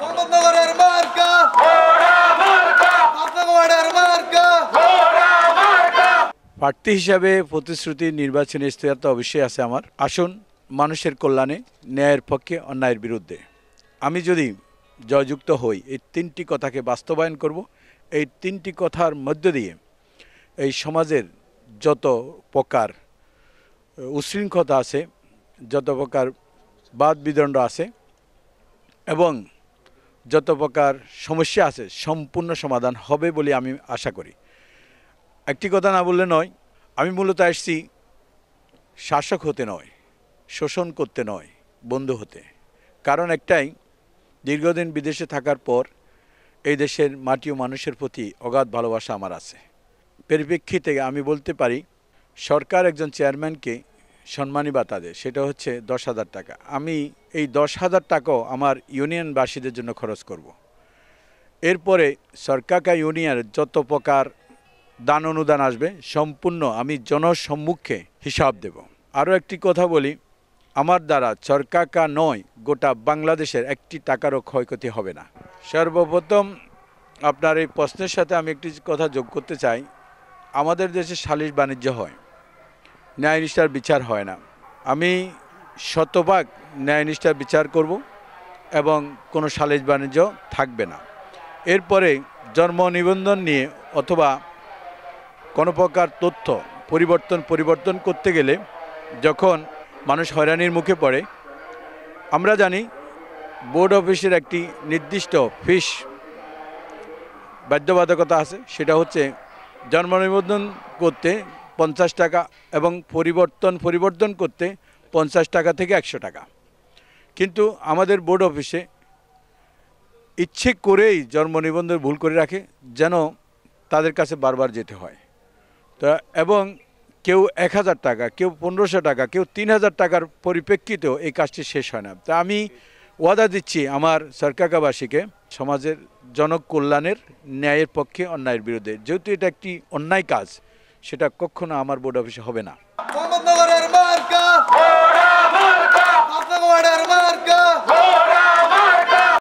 মোহাম্মদনগরের মার্কা আপনাদের মার্কা। প্রার্থী হিসাবে প্রতিশ্রুতি নির্বাচনী ইশতেহার তো অবশ্যই আছে আমার। আসুন মানুষের কল্যাণে, ন্যায়ের পক্ষে, অন্যায়ের বিরুদ্ধে। আমি যদি জয়যুক্ত হই, এই তিনটি কথাকে বাস্তবায়ন করব। এই তিনটি কথার মধ্য দিয়ে এই সমাজের যত প্রকার উশৃঙ্খলতা আছে, যত প্রকার বাদ বিদণ্ড আছে এবং যত প্রকার সমস্যা আছে সম্পূর্ণ সমাধান হবে বলে আমি আশা করি। একটি কথা না বললে নয়, আমি মূলত আসছি শাসক হতে নয়, শোষণ করতে নয়, বন্ধু হতে। কারণ একটাই, দীর্ঘদিন বিদেশে থাকার পর এই দেশের মাটি ও মানুষের প্রতি অগাধ ভালোবাসা আমার আছে। পরিপ্রেক্ষিতে আমি বলতে পারি, সরকার একজন চেয়ারম্যানকে সম্মানী ভাতা দেয়, সেটা হচ্ছে 10,000 টাকা। আমি এই 10,000 টাকাও আমার ইউনিয়নবাসীদের জন্য খরচ করব। এরপরে সরকার ইউনিয়নের যত প্রকার দান অনুদান আসবে সম্পূর্ণ আমি জনসম্মুখে হিসাব দেব। আরও একটি কথা বলি, আমার দ্বারা সরকার নয়, গোটা বাংলাদেশের একটি টাকারও ক্ষয়ক্ষতি হবে না। সর্বপ্রথম আপনার এই প্রশ্নের সাথে আমি একটি কথা যোগ করতে চাই। আমাদের দেশে সালিশ বাণিজ্য হয়, ন্যায়নিষ্ঠার বিচার হয় না। আমি শতভাগ ন্যায়নিষ্ঠার বিচার করব এবং কোনো সালিশ বাণিজ্য থাকবে না। এরপরে জন্ম নিবন্ধন নিয়ে অথবা কোনো প্রকার তথ্য পরিবর্তন করতে গেলে যখন মানুষ হয়রানির মুখে পড়ে, আমরা জানি বোর্ড অফিসের একটি নির্দিষ্ট ফিস বাধ্যবাধকতা আছে। সেটা হচ্ছে জন্ম নিবন্ধন করতে 50 টাকা এবং পরিবর্তন করতে 50 টাকা থেকে 100 টাকা। কিন্তু আমাদের বোর্ড অফিসে ইচ্ছে করেই জন্ম নিবন্ধন ভুল করে রাখে, যেন তাদের কাছে বারবার যেতে হয়। তা এবং কেউ 1,000 টাকা, কেউ 1500 টাকা, কেউ 3,000 টাকার পরিপ্রেক্ষিতেও এই কাজটি শেষ হয় না। তা আমি ওয়াদা দিচ্ছি আমার সরকারবাসীকে, সমাজের জনকল্যাণের, ন্যায়ের পক্ষে, অন্যায়ের বিরুদ্ধে। যেহেতু এটা একটি অন্যায় কাজ, সেটা কখনো আমার বোর্ড অফিসে হবে না।